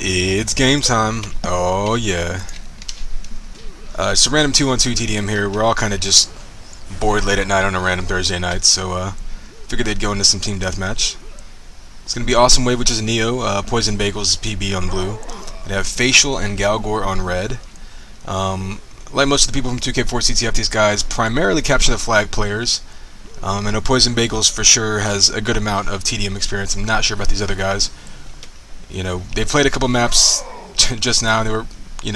It's game time. Oh yeah. It's a random 2-on-2 TDM here. We're all kind of just bored late at night on a random Thursday night, so figured they'd go into some Team Deathmatch. It's gonna be Awesome Wave, which is a Neo. Poisenbagels PB on blue. They have Facial and Galgore on red. Like most of the people from 2K4 CTF, these guys primarily capture the flag players. I know Poisenbagels for sure has a good amount of TDM experience. I'm not sure about these other guys. You know, they played a couple maps just now, and they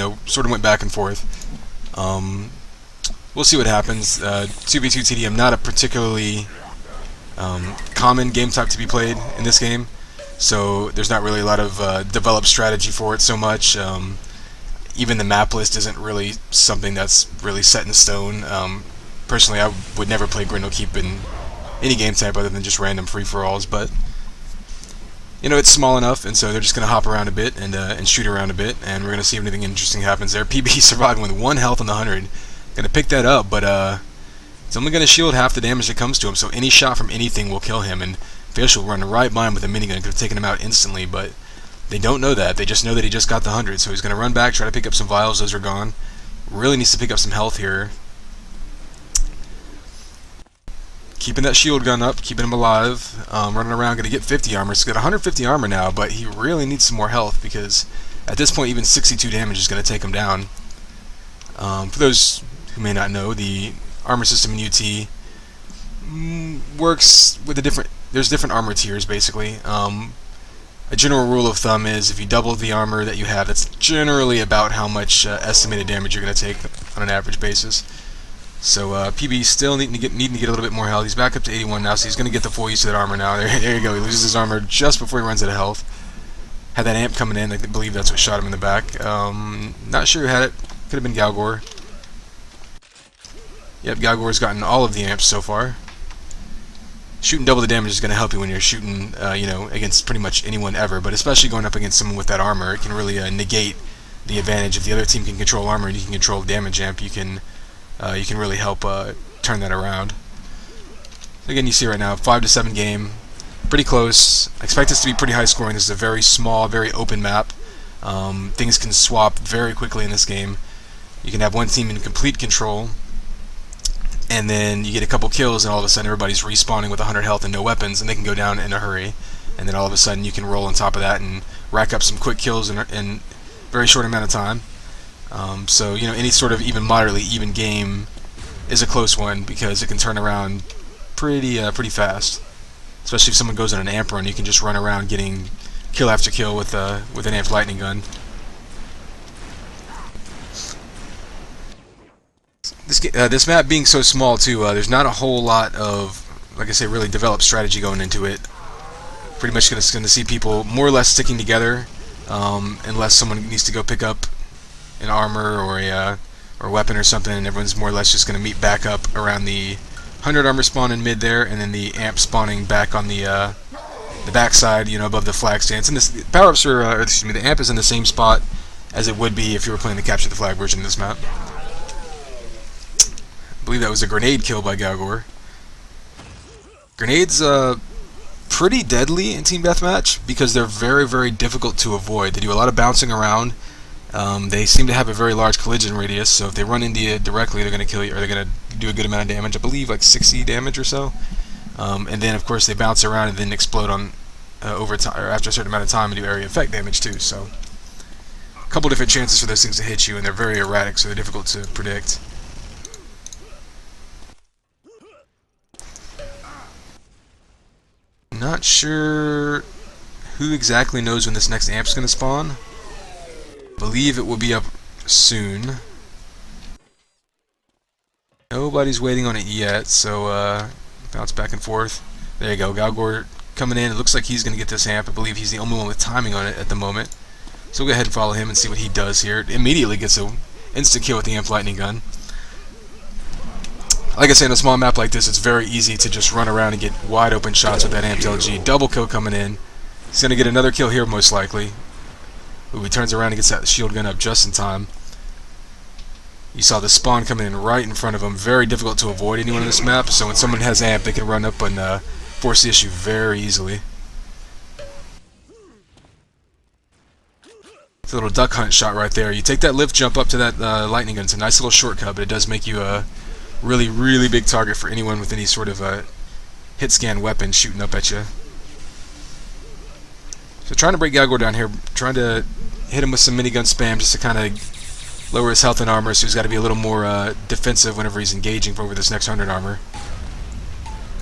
were, sort of went back and forth. We'll see what happens. 2v2 TDM, not a particularly common game type to be played in this game, so there's not really a lot of developed strategy for it so much. Even the map list isn't really something that's really set in stone. Personally, I would never play Grendelkeep in any game type other than just random free-for-alls, but it's small enough, and so they're just going to hop around a bit and shoot around a bit, and we're going to see if anything interesting happens there. PB surviving with 1 health on the 100. Going to pick that up, but it's only going to shield half the damage that comes to him, so any shot from anything will kill him, and Facial will run right by him with a minigun. Could have taken him out instantly, but they don't know that. They just know that he just got the 100, so he's going to run back, try to pick up some vials. Those are gone. Really needs to pick up some health here. Keeping that shield gun up, keeping him alive, running around, going to get 50 armor. So he's got 150 armor now, but he really needs some more health because at this point even 62 damage is going to take him down. For those who may not know, the armor system in UT works with there's different armor tiers basically. A general rule of thumb is if you double the armor that you have, that's generally about how much estimated damage you're going to take on an average basis. So PB still needing to get a little bit more health. He's back up to 81 now, so he's going to get the full use of that armor now. There you go. He loses his armor just before he runs out of health. Had that amp coming in. I believe that's what shot him in the back. Not sure who had it. Could have been Galgore. Yep, Galgore's gotten all of the amps so far. Shooting double the damage is going to help you when you're shooting, against pretty much anyone ever, but especially going up against someone with that armor. It can really negate the advantage. If the other team can control armor and you can control damage amp, you can really help turn that around. Again, you see right now, 5-7 game, pretty close. I expect this to be pretty high scoring. This is a very small, very open map. Things can swap very quickly in this game. You can have one team in complete control, and then you get a couple kills, and all of a sudden everybody's respawning with 100 health and no weapons, and they can go down in a hurry. And then all of a sudden you can roll on top of that and rack up some quick kills in a very short amount of time. So any sort of even moderately even game is a close one because it can turn around pretty fast. Especially if someone goes on an amp run, you can just run around getting kill after kill with an amped lightning gun. This map being so small too, there's not a whole lot of, like I say, really developed strategy going into it. Pretty much going to see people more or less sticking together, unless someone needs to go pick up an armor or a weapon or something, and everyone's more or less just going to meet back up around the 100 armor spawn in mid there, and then the amp spawning back on the backside, above the flag stance. And this power-ups are, the amp is in the same spot as it would be if you were playing the capture the flag version of this map. I believe that was a grenade kill by Galgore. Grenades pretty deadly in Team Deathmatch because they're very, very difficult to avoid. They do a lot of bouncing around. They seem to have a very large collision radius, so if they run into you directly, they're going to kill you, or they're going to do a good amount of damage. I believe like 60 damage or so. And then, of course, they bounce around and then explode on over time, or after a certain amount of time, and do area effect damage too. So, a couple different chances for those things to hit you, and they're very erratic, so they're difficult to predict. Not sure who exactly knows when this next amp's going to spawn. Believe it will be up soon. Nobody's waiting on it yet, so bounce back and forth. There you go, Galgore coming in. It looks like he's going to get this amp. I believe he's the only one with timing on it at the moment. So we'll go ahead and follow him and see what he does here. Immediately gets an instant kill with the amp lightning gun. Like I say, in a small map like this, it's very easy to just run around and get wide open shots with that amped LG. Double kill coming in. He's going to get another kill here most likely. Ooh, he turns around and gets that shield gun up just in time. You saw the spawn coming in right in front of him. Very difficult to avoid anyone on this map, so when someone has amp, they can run up and force the issue very easily. It's a little duck hunt shot right there. You take that lift jump up to that lightning gun. It's a nice little shortcut, but it does make you a really, really big target for anyone with any sort of hit scan weapon shooting up at you. So trying to break Galgore down here, trying to hit him with some minigun spam just to kind of lower his health and armor, so he's got to be a little more defensive whenever he's engaging over this next 100 armor.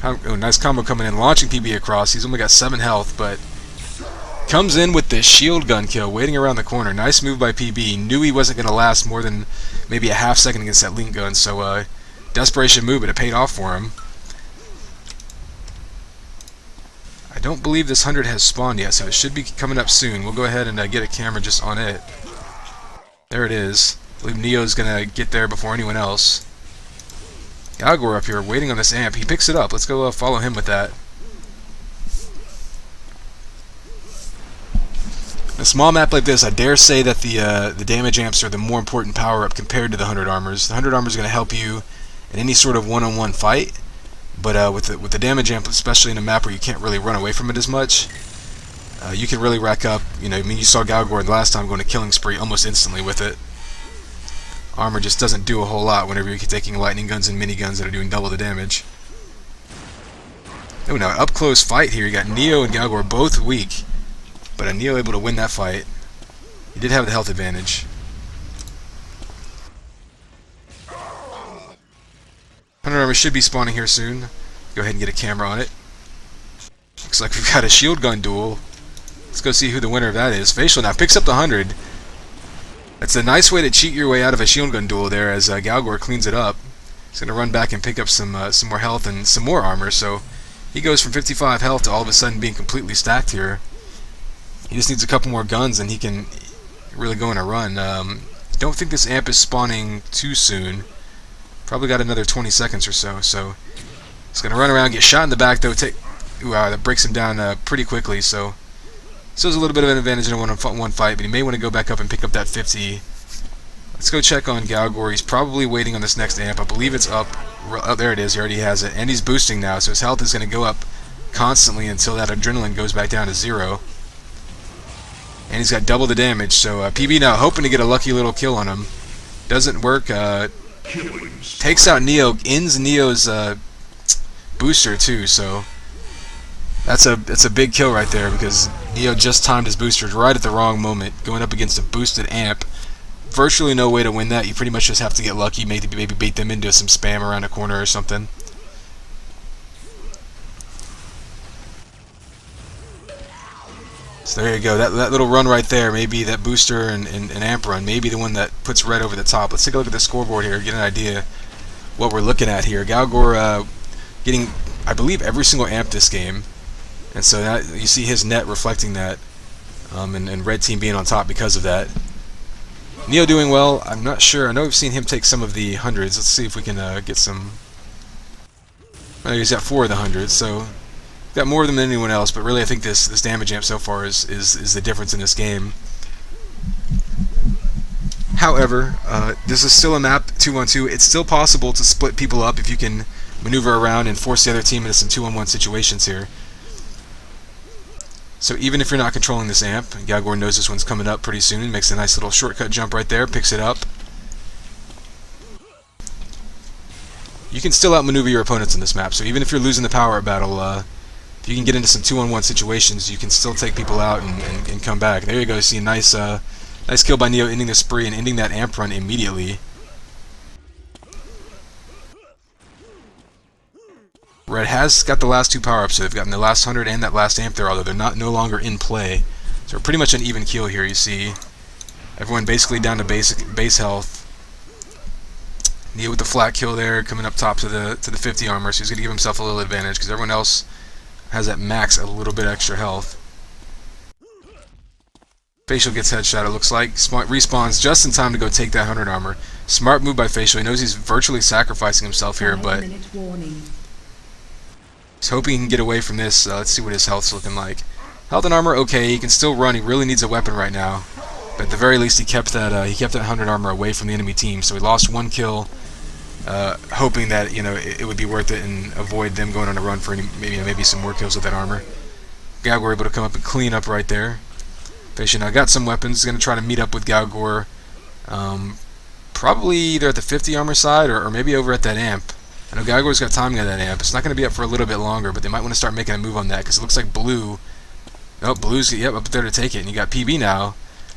Oh, nice combo coming in, launching PB across. He's only got 7 health, but comes in with the shield gun kill, waiting around the corner. Nice move by PB. Knew he wasn't going to last more than maybe a half second against that link gun, so desperation move, but it paid off for him. I don't believe this 100 has spawned yet, so it should be coming up soon. We'll go ahead and get a camera just on it. There it is. I believe Neo's going to get there before anyone else. Galgore up here waiting on this amp. He picks it up. Let's go follow him with that. A small map like this, I dare say that the damage amps are the more important power-up compared to the 100 armors. The 100 armor is going to help you in any sort of one-on-one fight, but with the damage amp, especially in a map where you can't really run away from it as much, you can really rack up. You know, I mean, you saw Galgore the last time going to killing spree almost instantly with it. Armor just doesn't do a whole lot whenever you're taking lightning guns and miniguns that are doing double the damage. Oh, now up close fight here. You got Neo and Galgore both weak, but Neo able to win that fight. He did have the health advantage. 100 armor should be spawning here soon. Go ahead and get a camera on it. Looks like we've got a shield gun duel. Let's go see who the winner of that is. Facial now picks up the 100. That's a nice way to cheat your way out of a shield gun duel there, as Galgore cleans it up. He's going to run back and pick up some more health and some more armor, so he goes from 55 health to all of a sudden being completely stacked here. He just needs a couple more guns and he can really go on a run. Don't think this amp is spawning too soon. Probably got another 20 seconds or so, so he's going to run around, get shot in the back though. That breaks him down pretty quickly, so there's a little bit of an advantage in a one-on-one fight, but he may want to go back up and pick up that 50. Let's go check on Galgore. He's probably waiting on this next amp. I believe it's up. Oh, there it is. He already has it. And he's boosting now, so his health is going to go up constantly until that adrenaline goes back down to 0. And he's got double the damage, so PB now hoping to get a lucky little kill on him. Doesn't work. Takes out Neo. Ends Neo's booster, too, so that's a big kill right there, because Neo just timed his boosters right at the wrong moment, going up against a boosted amp. Virtually no way to win that. You pretty much just have to get lucky, maybe bait them into some spam around a corner or something. So there you go. That little run right there, maybe that booster and amp run, maybe the one that puts red over the top. Let's take a look at the scoreboard here, get an idea what we're looking at here. Galgore getting, I believe, every single amp this game. And so that, you see his net reflecting that, and red team being on top because of that. Neo doing well. I'm not sure. I know we've seen him take some of the 100s. Let's see if we can get some. Oh, he's got 4 of the 100s, so got more of them than anyone else. But really, I think this damage amp so far is the difference in this game. However, this is still a map 2-on-2. It's still possible to split people up if you can maneuver around and force the other team into some 2-on-1 situations here. So even if you're not controlling this amp, Galgore knows this one's coming up pretty soon, makes a nice little shortcut jump right there, picks it up. You can still outmaneuver your opponents in this map, so even if you're losing the power battle, if you can get into some 2-on-1 situations, you can still take people out and come back. There you go, you see a nice kill by Neo, ending the spree and ending that amp run immediately. Red has got the last 2 power-ups, so they've gotten the last 100 and that last amp there, although they're no longer in play. So we're pretty much an even kill here. You see everyone basically down to base health. Neo with the flat kill there, coming up top to the 50 armor, so he's going to give himself a little advantage because everyone else has at max a little bit extra health. Facial gets headshot, it looks like. Respawns just in time to go take that 100 armor. Smart move by Facial. He knows he's virtually sacrificing himself here, but he's hoping he can get away from this. Let's see what his health's looking like. Health and armor, okay. He can still run. He really needs a weapon right now. But at the very least, he kept that 100 armor away from the enemy team. So he lost 1 kill, hoping that it would be worth it and avoid them going on a run for maybe some more kills with that armor. Galgore able to come up and clean up right there. Facial now got some weapons. He's going to try to meet up with Galgore. Probably either at the 50 armor side or maybe over at that amp. I know Galgore's got timing on that amp. It's not going to be up for a little bit longer, but they might want to start making a move on that because it looks like Blue. Oh, Blue's up there to take it, and you got PB now.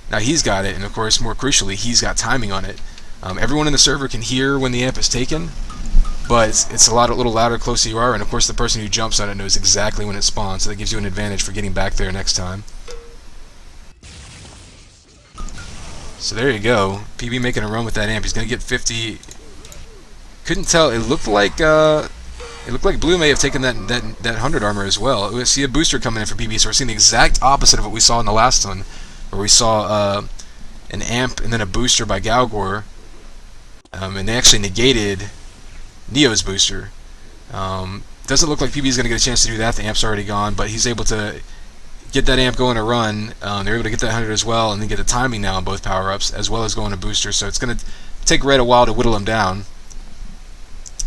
Now he's got it, and of course, more crucially, he's got timing on it. Everyone in the server can hear when the amp is taken, but it's a little louder closer you are, and of course the person who jumps on it knows exactly when it spawns, so that gives you an advantage for getting back there next time. So there you go. PB making a run with that amp. He's going to get 50. Couldn't tell. It looked like Blue may have taken that 100 armor as well. We see a booster coming in for PB, so we're seeing the exact opposite of what we saw in the last one, where we saw an amp and then a booster by Galgore, and they actually negated Neo's booster. Doesn't look like PB is going to get a chance to do that. The amp's already gone, but he's able to get that amp going a run. They're able to get that 100 as well, and then get the timing now on both power-ups, as well as going to booster. So it's going to take Red a while to whittle him down.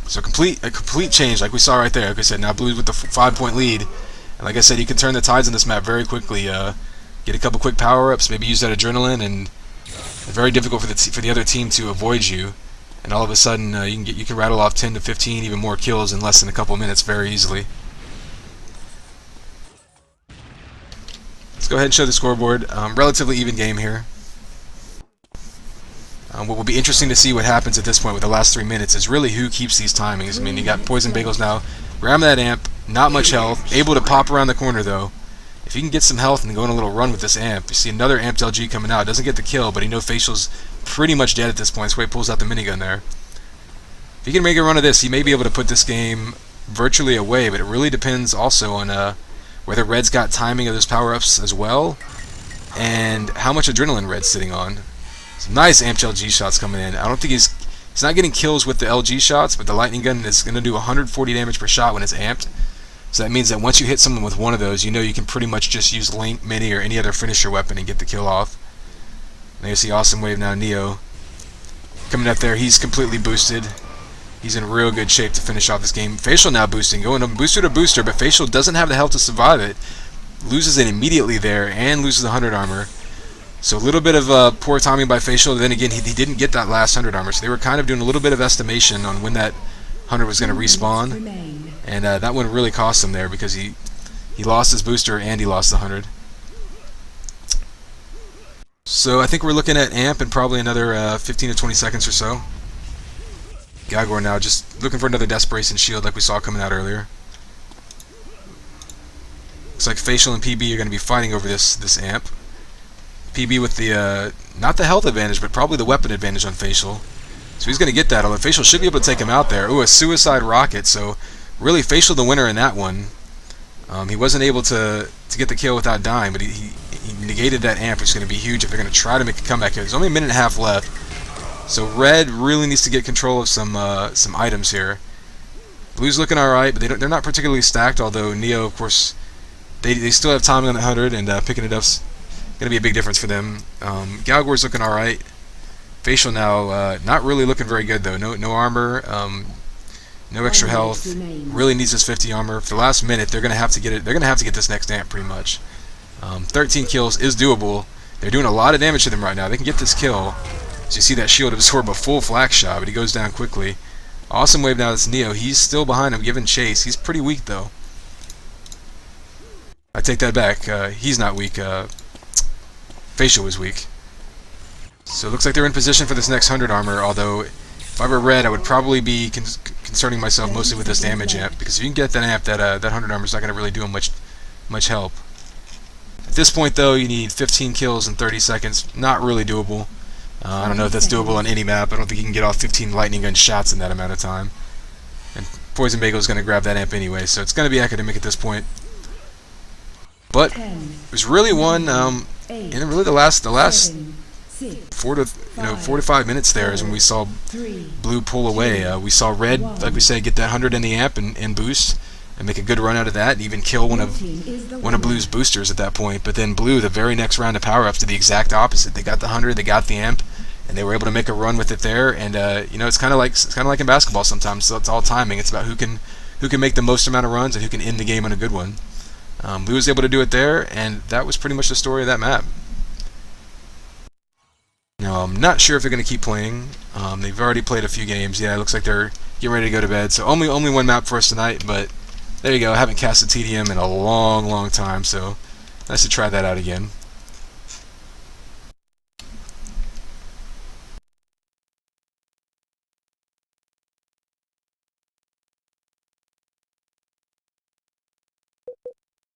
So a complete change, like we saw right there. Like I said, now Blue's with the 5-point lead, and like I said, you can turn the tides on this map very quickly. Get a couple quick power-ups, maybe use that adrenaline, and it's very difficult for the other team to avoid you. And all of a sudden, you can rattle off 10 to 15, even more kills in less than a couple minutes very easily. Let's go ahead and show the scoreboard. Relatively even game here. What will be interesting to see what happens at this point with the last 3 minutes is really who keeps these timings. I mean, you got Poisenbagels now, grabbing that amp, not much health, able to pop around the corner though. If you can get some health and go on a little run with this amp, you see another amped LG coming out. Doesn't get the kill, but you know Facial's pretty much dead at this point, so he pulls out the minigun there. If he can make a run of this, he may be able to put this game virtually away, but it really depends also on whether Red's got timing of those power-ups as well, and how much adrenaline Red's sitting on. Some nice amped LG shots coming in. I don't think he's not getting kills with the LG shots, but the lightning gun is going to do 140 damage per shot when it's amped. So that means that once you hit someone with one of those, you know you can pretty much just use Link, Mini, or any other finisher weapon and get the kill off. Now you see Awesome Wave now, Neo. Coming up there, he's completely boosted. He's in real good shape to finish off this game. Facial now boosting, going from booster to booster, but Facial doesn't have the health to survive it. Loses it immediately there, and loses the 100 armor. So a little bit of poor timing by Facial. Then again, he didn't get that last 100 armor, so they were kind of doing a little bit of estimation on when that 100 was going to respawn. And that one really cost him there because he lost his booster and he lost the 100. So I think we're looking at amp in probably another 15 to 20 seconds or so. Galgore now just looking for another Desperation shield like we saw coming out earlier. Looks like Facial and PB are going to be fighting over this amp. PB with the, not the health advantage, but probably the weapon advantage on Facial. So he's going to get that, although Facial should be able to take him out there. Ooh, a suicide rocket, so really Facial the winner in that one. He wasn't able to get the kill without dying, but he negated that amp, which is going to be huge if they're going to try to make a comeback here. There's only a minute and a half left, so Red really needs to get control of some items here. Blue's looking alright, but they're not particularly stacked, although Neo, of course, they still have timing on the 100, and picking it up's going to be a big difference for them. Galgore's looking alright. Facial now, not really looking very good though. No armor, no extra health. Really needs this 50 armor. For the last minute, they're going to have to get it. They're going to have to get this next amp pretty much. 13 kills is doable. They're doing a lot of damage to them right now. They can get this kill. So you see that shield absorb a full flak shot, but he goes down quickly. Awesome Wave now. That's Neo. He's still behind him, giving chase. He's pretty weak though. I take that back. He's not weak. Facial was weak. So it looks like they're in position for this next 100 armor, although if I were Red, I would probably be concerning myself mostly with this damage amp, because if you can get that amp, that 100 armor is not going to really do him much help. At this point, though, you need 15 kills in 30 seconds. Not really doable. I don't know if that's doable on any map. I don't think you can get off 15 lightning gun shots in that amount of time. And Poisenbagels is going to grab that amp anyway, so it's going to be academic at this point. But there's really one, and really the last 4 to 5 minutes there is when we saw Blue pull away. We saw Red, like we said, get that 100 in the amp and boost and make a good run out of that, and even kill one of Blue's boosters at that point. But then Blue, the very next round of power-ups, did the exact opposite. They got the 100, they got the amp, and they were able to make a run with it there. And it's kind of like in basketball sometimes. So it's all timing. It's about who can make the most amount of runs and who can end the game on a good one. Blue was able to do it there, and that was pretty much the story of that map. Now, I'm not sure if they're going to keep playing. They've already played a few games. Yeah, it looks like they're getting ready to go to bed. So only one map for us tonight, but there you go. I haven't cast a TDM in a long time, so nice to try that out again.